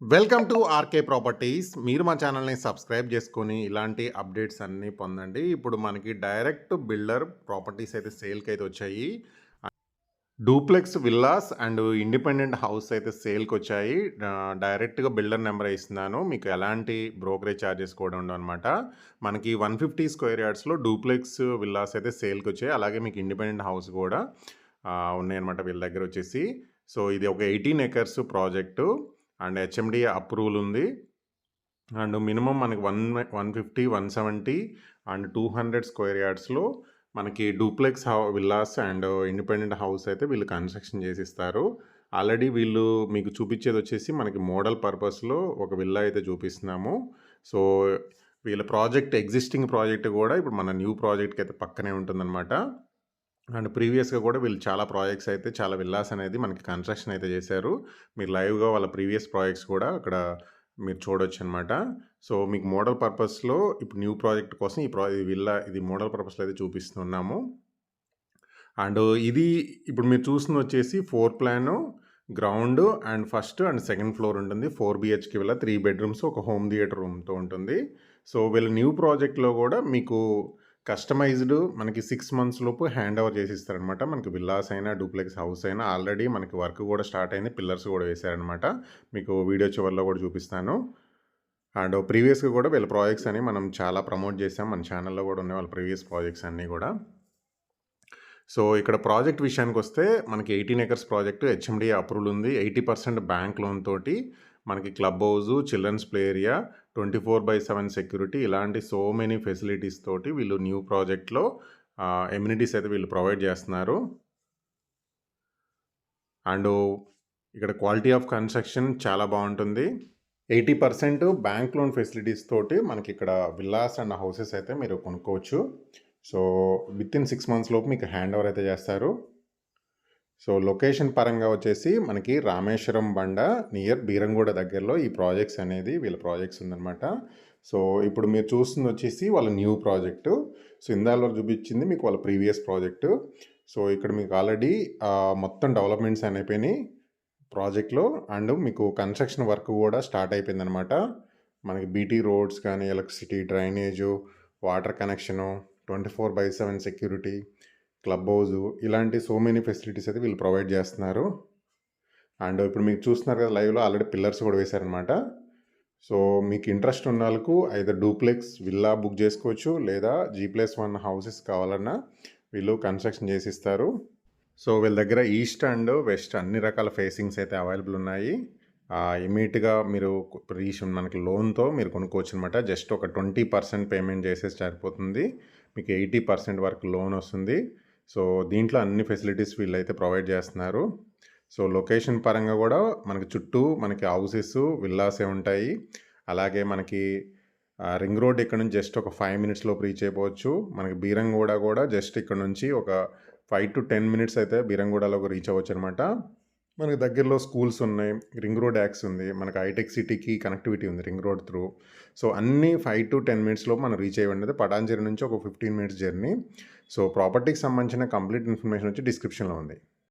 Welcome to RK properties. మీరు మా ఛానల్ని సబ్స్క్రైబ్ చేసుకొని ఇలాంటి అప్డేట్స్ అన్నీ పొందండి. ఇప్పుడు మనకి డైరెక్ట్ బిల్డర్ ప్రాపర్టీస్ అయితే సేల్కి అయితే వచ్చాయి. Duplex villas and independent house అయితే సేల్కి వచ్చాయి. డైరెక్ట్గా బిల్డర్ నెంబర్ ఇస్తున్నాను, మీకు ఎలాంటి బ్రోకరేజ్ ఛార్జెస్ కూడా ఉండవు అనమాట. మనకి 150 స్క్వేర్ యార్డ్స్లో డూప్లెక్స్ విల్లాస్ అయితే సేల్కి వచ్చాయి. అలాగే మీకు ఇండిపెండెంట్ హౌస్ కూడా ఉన్నాయన్నమాట వీళ్ళ దగ్గర వచ్చేసి. సో ఇది ఒక 18 acres project and HMD approval ఉంది. అండ్ మినిమం మనకి 150, 170 అండ్ 200 స్క్వేర్ యార్డ్స్లో మనకి duplex villas and independent house అయితే వీళ్ళు కన్స్ట్రక్షన్ చేసిస్తారు. ఆల్రెడీ వీళ్ళు మీకు చూపించేది వచ్చేసి మనకి మోడల్ పర్పస్లో ఒక విల్లా అయితే చూపిస్తున్నాము. సో వీళ్ళ ప్రాజెక్ట్ ఎగ్జిస్టింగ్ ప్రాజెక్ట్ కూడా ఇప్పుడు మన న్యూ ప్రాజెక్ట్కి అయితే పక్కనే ఉంటుందన్నమాట. అండ్ ప్రీవియస్గా కూడా వీళ్ళు చాలా ప్రాజెక్ట్స్ అయితే చాలా విల్లాస్ అనేది మనకి కన్స్ట్రక్షన్ అయితే చేశారు. మీరు లైవ్గా వాళ్ళ ప్రీవియస్ ప్రాజెక్ట్స్ కూడా అక్కడ మీరు చూడొచ్చు అనమాట. సో మీకు మోడల్ పర్పస్లో ఇప్పుడు న్యూ ప్రాజెక్ట్ కోసం ఈ విల్లా ఇది మోడల్ పర్పస్లో అయితే చూపిస్తున్నాము. అండ్ ఇది ఇప్పుడు మీరు చూస్తుంది వచ్చేసి 4 plan, ground and first and second floor ఉంటుంది. 4 BHK విల్లా, 3 బెడ్రూమ్స్, ఒక హోమ్ థియేటర్ రూమ్తో ఉంటుంది. సో వీళ్ళ న్యూ ప్రాజెక్ట్లో కూడా మీకు కస్టమైజ్డ్ మనకి 6 మంత్స్ లోపు హ్యాండ్ ఓవర్ చేసిస్తారనమాట. మనకి విల్లాస్ అయినా డూప్లెక్స్ హౌస్ అయినా ఆల్రెడీ మనకి వర్క్ కూడా స్టార్ట్ అయింది, పిల్లర్స్ కూడా వేశారనమాట. మీకు వీడియో చివరిలో కూడా చూపిస్తాను. అండ్ ప్రీవియస్గా కూడా వీళ్ళ ప్రాజెక్ట్స్ అని మనం చాలా ప్రమోట్ చేసాం, మన ఛానల్లో కూడా ఉన్నాయి వాళ్ళ ప్రీవియస్ ప్రాజెక్ట్స్ అన్నీ కూడా. సో ఇక్కడ ప్రాజెక్ట్ విషయానికి వస్తే మనకి 18 ఎకర్స్ ప్రాజెక్టు హెచ్ఎండి అప్రూవల్ ఉంది. 80% బ్యాంక్ లోన్ తోటి మనకి club house, childrens play area, 24/7 security, ఇలాంటి సో మెనీ ఫెసిలిటీస్ తోటి వీళ్ళు న్యూ ప్రాజెక్ట్లో ఎమ్యూనిటీస్ అయితే వీళ్ళు ప్రొవైడ్ చేస్తున్నారు. అండ్ ఇక్కడ క్వాలిటీ ఆఫ్ కన్స్ట్రక్షన్ చాలా బాగుంటుంది. 80% బ్యాంక్ లోన్ ఫెసిలిటీస్ తోటి మనకి ఇక్కడ విల్లాస్ అండ్ హౌసెస్ అయితే మీరు కొనుక్కోవచ్చు. సో విత్ ఇన్ 6 మంత్స్ లోపు మీకు హ్యాండ్ ఓవర్ అయితే చేస్తారు. సో లొకేషన్ పరంగా వచ్చేసి మనకి రామేశ్వరం బండ నియర్ బీరంగూడ దగ్గరలో ఈ ప్రాజెక్ట్స్ అనేది వీళ్ళ ప్రాజెక్ట్స్ ఉందన్నమాట. సో ఇప్పుడు మీరు చూస్తుంది వచ్చేసి వాళ్ళ న్యూ ప్రాజెక్టు. సో ఇందాలో చూపించింది మీకు వాళ్ళ ప్రీవియస్ ప్రాజెక్టు. సో ఇక్కడ మీకు ఆల్రెడీ మొత్తం డెవలప్మెంట్స్ అయిపోయినాయి ప్రాజెక్ట్లో. అండ్ మీకు కన్స్ట్రక్షన్ వర్క్ కూడా స్టార్ట్ అయిపోయిందనమాట. మనకి బీటీ రోడ్స్ కానీ, electricity, drainage, water connection, 24/7 security, club house, ఇలాంటి సో మెనీ ఫెసిలిటీస్ అయితే వీళ్ళు ప్రొవైడ్ చేస్తున్నారు. అండ్ ఇప్పుడు మీకు చూస్తున్నారు కదా లైవ్లో ఆల్రెడీ పిల్లర్స్ కూడా వేశారనమాట. సో మీకు ఇంట్రెస్ట్ ఉన్న వాళ్ళకు ఐదర్ డూప్లెక్స్ విల్లా బుక్ చేసుకోవచ్చు, లేదా G+1 హౌసెస్ కావాలన్నా వీళ్ళు కన్స్ట్రక్షన్ చేసి ఇస్తారు. సో వీళ్ళ దగ్గర ఈస్ట్ అండ్ వెస్ట్ అన్ని రకాల ఫేసింగ్స్ అయితే అవైలబుల్ ఉన్నాయి. ఇమీడియట్గా మీరు మనకి లోన్తో మీరు కొనుక్కోవచ్చు అనమాట. జస్ట్ ఒక 20% పేమెంట్ చేసేసి సరిపోతుంది, మీకు 80% వరకు లోన్ వస్తుంది. సో దీంట్లో అన్ని ఫెసిలిటీస్ వీళ్ళైతే ప్రొవైడ్ చేస్తున్నారు. సో లొకేషన్ పరంగా కూడా మనకి చుట్టూ మనకి హౌసెస్, విల్లాసే ఉంటాయి. అలాగే మనకి రింగ్ రోడ్ ఇక్కడ నుంచి జస్ట్ ఒక 5 minutes లోపు రీచ్ అయిపోవచ్చు. మనకి బీరంగూడ కూడా జస్ట్ ఇక్కడ నుంచి ఒక 5 to 10 minutes అయితే బీరంగూడలోకి రీచ్ అవ్వచ్చు అనమాట. మనకి దగ్గరలో స్కూల్స్ ఉన్నాయి, రింగ్ రోడ్ యాక్స్ ఉంది, మనకి హైటెక్ సిటీకి కనెక్టివిటీ ఉంది రింగ్ రోడ్ త్రూ. సో అన్నీ 5 to 10 minutesలో మనం రీచ్ అయ్యి పటాన్చెరు నుంచి ఒక 15 minutes జర్నీ. సో ప్రాపర్టీకి సంబంధించిన కంప్లీట్ ఇన్ఫర్మేషన్ వచ్చి డిస్క్రిప్షన్లో ఉంది.